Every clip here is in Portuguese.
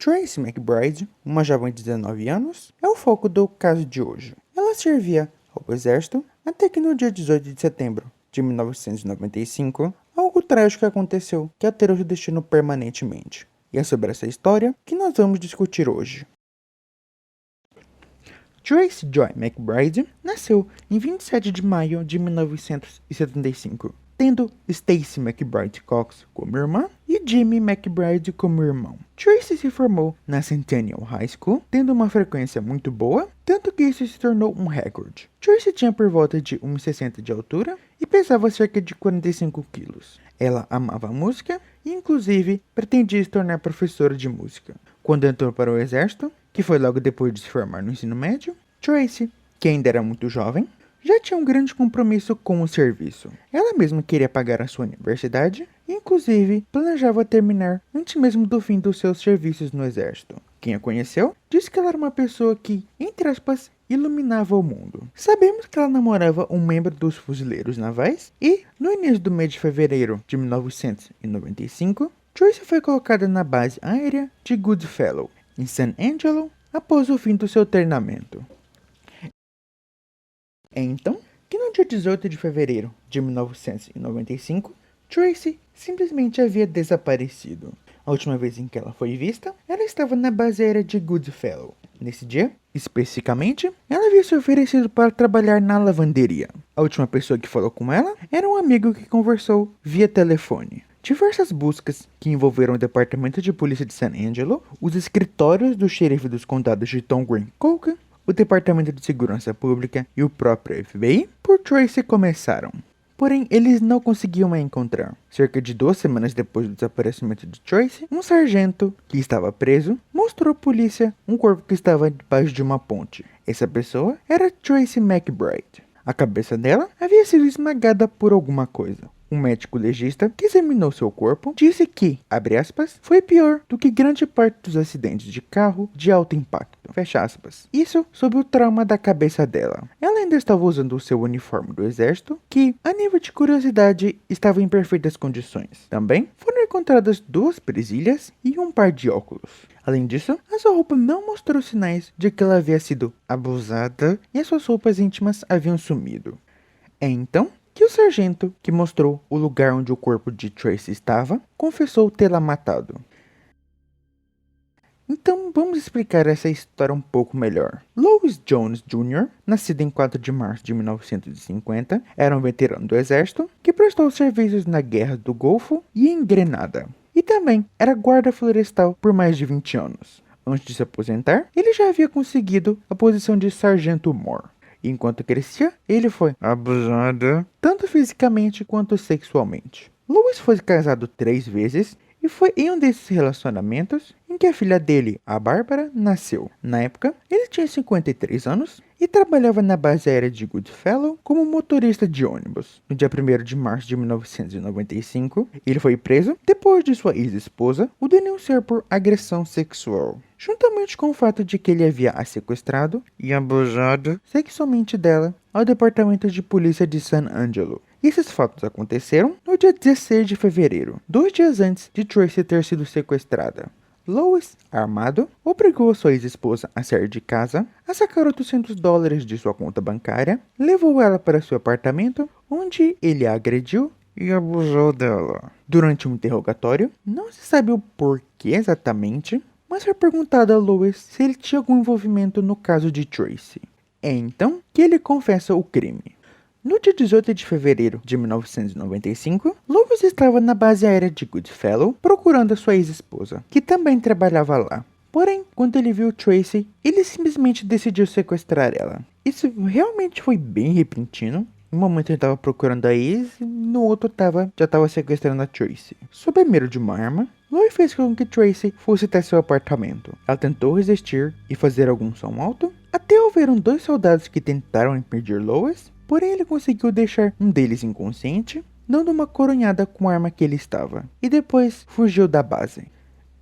Tracy McBride, uma jovem de 19 anos, é o foco do caso de hoje. Ela servia ao exército até que no dia 18 de setembro de 1995, algo trágico aconteceu que alterou seu destino permanentemente. E é sobre essa história que nós vamos discutir hoje. Tracy Joy McBride nasceu em 27 de maio de 1975, tendo Stacy McBride Cox como irmã e Jimmy McBride como irmão. Tracy se formou na Centennial High School, tendo uma frequência muito boa, tanto que isso se tornou um recorde. Tracy tinha por volta de 1,60 de altura e pesava cerca de 45 quilos. Ela amava música e, inclusive, pretendia se tornar professora de música. Quando entrou para o exército, que foi logo depois de se formar no ensino médio, Tracy, que ainda era muito jovem, já tinha um grande compromisso com o serviço. Ela mesma queria pagar a sua universidade e, inclusive, planejava terminar antes mesmo do fim dos seus serviços no exército. Quem a conheceu disse que ela era uma pessoa que, entre aspas, iluminava o mundo. Sabemos que ela namorava um membro dos fuzileiros navais e, no início do mês de fevereiro de 1995, Tracy foi colocada na base aérea de Goodfellow, em San Angelo, após o fim do seu treinamento. É então que no dia 18 de fevereiro de 1995, Tracy simplesmente havia desaparecido. A última vez em que ela foi vista, ela estava na base aérea de Goodfellow. Nesse dia, especificamente, ela havia se oferecido para trabalhar na lavanderia. A última pessoa que falou com ela era um amigo que conversou via telefone. Diversas buscas que envolveram o Departamento de Polícia de San Angelo, os escritórios do xerife dos condados de Tom Green Coca, o Departamento de Segurança Pública e o próprio FBI por Tracy começaram. Porém, eles não conseguiam a encontrar. Cerca de 2 semanas depois do desaparecimento de Tracy, um sargento, que estava preso, mostrou à polícia um corpo que estava debaixo de uma ponte. Essa pessoa era Tracy McBride. A cabeça dela havia sido esmagada por alguma coisa. Um médico legista que examinou seu corpo disse que, abre aspas, foi pior do que grande parte dos acidentes de carro de alto impacto, fecha aspas. Isso sob o trauma da cabeça dela. Ela ainda estava usando o seu uniforme do exército, que, a nível de curiosidade, estava em perfeitas condições. Também foram encontradas 2 presilhas e um par de óculos. Além disso, a sua roupa não mostrou sinais de que ela havia sido abusada e as suas roupas íntimas haviam sumido. É então que o sargento, que mostrou o lugar onde o corpo de Tracy estava, confessou tê-la matado. Então, vamos explicar essa história um pouco melhor. Louis Jones Jr., nascido em 4 de março de 1950, era um veterano do exército que prestou serviços na Guerra do Golfo e em Grenada. E também era guarda florestal por mais de 20 anos. Antes de se aposentar, ele já havia conseguido a posição de sargento-mor. Enquanto crescia, ele foi abusado, tanto fisicamente quanto sexualmente. Louis foi casado 3 vezes e foi em um desses relacionamentos em que a filha dele, a Bárbara, nasceu. Na época, ele tinha 53 anos e trabalhava na base aérea de Goodfellow como motorista de ônibus. No dia 1º de março de 1995, ele foi preso depois de sua ex-esposa o denunciar por agressão sexual, juntamente com o fato de que ele havia a sequestrado e abusado sexualmente dela ao Departamento de Polícia de San Angelo. Esses fatos aconteceram no dia 16 de fevereiro, 2 dias antes de Tracy ter sido sequestrada. Louis, armado, obrigou a sua ex-esposa a sair de casa, a sacar $800 de sua conta bancária, levou ela para seu apartamento, onde ele a agrediu e abusou dela. Durante um interrogatório, não se sabe o porquê exatamente, mas foi perguntado a Louis se ele tinha algum envolvimento no caso de Tracy. É então que ele confessa o crime. No dia 18 de fevereiro de 1995, Louis estava na base aérea de Goodfellow procurando a sua ex-esposa, que também trabalhava lá. Porém, quando ele viu Tracy, ele simplesmente decidiu sequestrar ela. Isso realmente foi bem repentino. Em um momento ele estava procurando a ex e no outro já estava sequestrando a Tracy. Sob a mira de uma arma, Louis fez com que Tracy fosse até seu apartamento. Ela tentou resistir e fazer algum som alto, até houveram 2 soldados que tentaram impedir Louis. Porém, ele conseguiu deixar um deles inconsciente, dando uma coronhada com a arma que ele estava, e depois fugiu da base.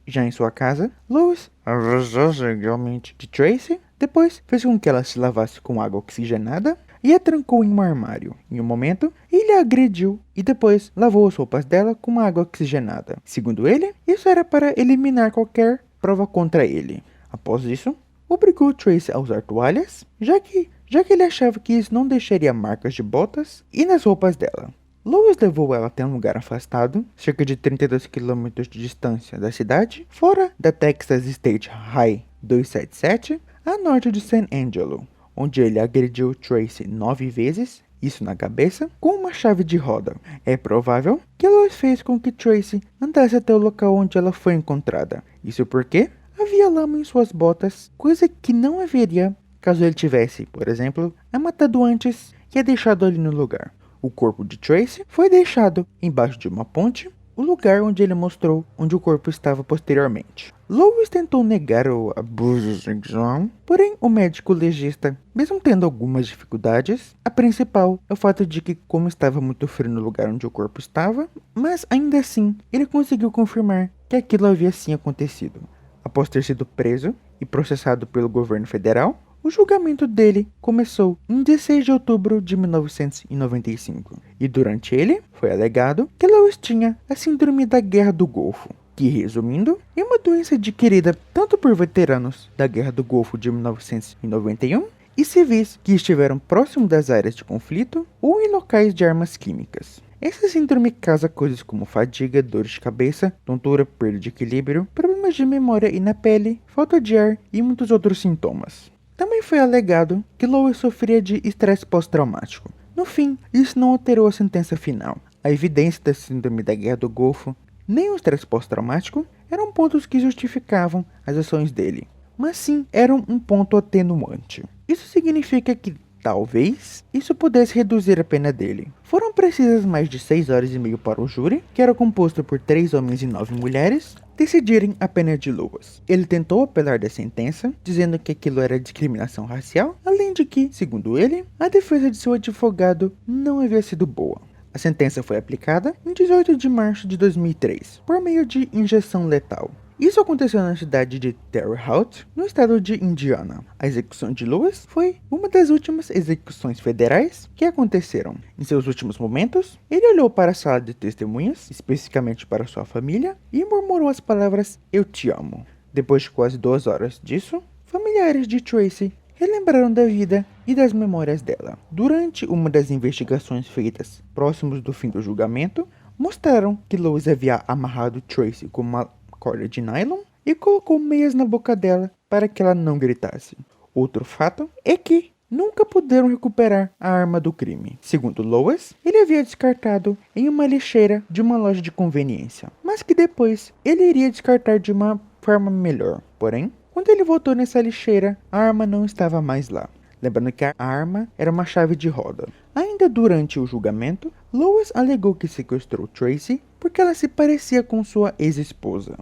Já em sua casa, Louis abusou sexualmente de Tracy, depois fez com que ela se lavasse com água oxigenada e a trancou em um armário. Em um momento, ele a agrediu e depois lavou as roupas dela com água oxigenada. Segundo ele, isso era para eliminar qualquer prova contra ele. Após isso, obrigou Tracy a usar toalhas, já que ele achava que isso não deixaria marcas de botas e nas roupas dela. Lois levou ela até um lugar afastado, cerca de 32 km de distância da cidade, fora da Texas State High 277, a norte de San Angelo, onde ele agrediu Tracy 9 vezes, isso na cabeça, com uma chave de roda. É provável que Lois fez com que Tracy andasse até o local onde ela foi encontrada. Isso porque havia lama em suas botas, coisa que não haveria caso ele tivesse, por exemplo, a matado antes e a deixado ali no lugar. O corpo de Tracy foi deixado embaixo de uma ponte, o lugar onde ele mostrou onde o corpo estava posteriormente. Lois tentou negar o abuso sexual, porém o médico legista, mesmo tendo algumas dificuldades, a principal é o fato de que, como estava muito frio no lugar onde o corpo estava, mas ainda assim ele conseguiu confirmar que aquilo havia sim acontecido. Após ter sido preso e processado pelo governo federal, o julgamento dele começou em 16 de outubro de 1995, e durante ele foi alegado que Lois tinha a síndrome da Guerra do Golfo, que, resumindo, é uma doença adquirida tanto por veteranos da Guerra do Golfo de 1991 e civis que estiveram próximo das áreas de conflito ou em locais de armas químicas. Essa síndrome causa coisas como fadiga, dores de cabeça, tontura, perda de equilíbrio, problemas de memória e na pele, falta de ar e muitos outros sintomas. Também foi alegado que Lois sofria de estresse pós-traumático. No fim, isso não alterou a sentença final. A evidência da síndrome da Guerra do Golfo, nem o estresse pós-traumático, eram pontos que justificavam as ações dele, mas sim eram um ponto atenuante. Isso significa que, talvez, isso pudesse reduzir a pena dele. Foram precisas mais de 6 horas e meia para o júri, que era composto por 3 homens e 9 mulheres, decidirem a pena de Lois. Ele tentou apelar da sentença, dizendo que aquilo era discriminação racial, além de que, segundo ele, a defesa de seu advogado não havia sido boa. A sentença foi aplicada em 18 de março de 2003, por meio de injeção letal. Isso aconteceu na cidade de Terre Haute, no estado de Indiana. A execução de Lois foi uma das últimas execuções federais que aconteceram. Em seus últimos momentos, ele olhou para a sala de testemunhas, especificamente para sua família, e murmurou as palavras "Eu te amo". Depois de quase 2 horas disso, familiares de Tracy relembraram da vida e das memórias dela. Durante uma das investigações feitas próximos do fim do julgamento, mostraram que Lois havia amarrado Tracy com uma corda de nylon e colocou meias na boca dela para que ela não gritasse. Outro fato é que nunca puderam recuperar a arma do crime. Segundo Lois, ele havia descartado em uma lixeira de uma loja de conveniência, mas que depois ele iria descartar de uma forma melhor. Porém, quando ele voltou nessa lixeira, a arma não estava mais lá. Lembrando que a arma era uma chave de roda. Ainda durante o julgamento, Lois alegou que sequestrou Tracy porque ela se parecia com sua ex-esposa.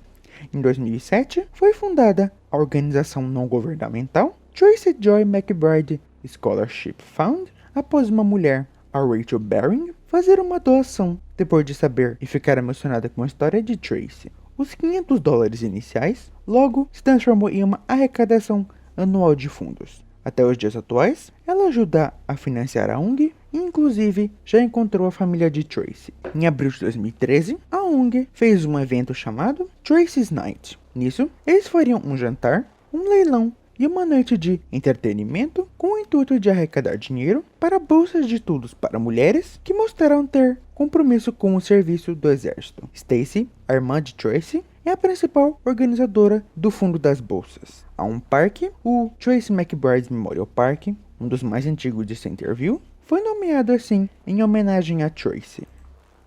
Em 2007, foi fundada a organização não governamental Tracy Joy McBride Scholarship Fund após uma mulher, a Rachel Baring, fazer uma doação depois de saber e ficar emocionada com a história de Tracy. Os $500 iniciais logo se transformou em uma arrecadação anual de fundos. Até os dias atuais, ela ajuda a financiar a ONG e, inclusive, já encontrou a família de Tracy. Em abril de 2013, a ONG fez um evento chamado Tracy's Night. Nisso, eles fariam um jantar, um leilão e uma noite de entretenimento com o intuito de arrecadar dinheiro para bolsas de estudos para mulheres que mostraram ter compromisso com o serviço do exército. Stacy, a irmã de Tracy, é a principal organizadora do fundo das bolsas. Há um parque, o Tracy McBride Memorial Park, um dos mais antigos de Centerville, foi nomeado assim em homenagem a Tracy.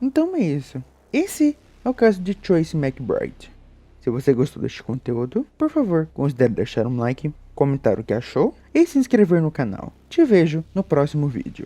Então é isso. Esse é o caso de Tracy McBride. Se você gostou deste conteúdo, por favor, considere deixar um like, comentar o que achou e se inscrever no canal. Te vejo no próximo vídeo.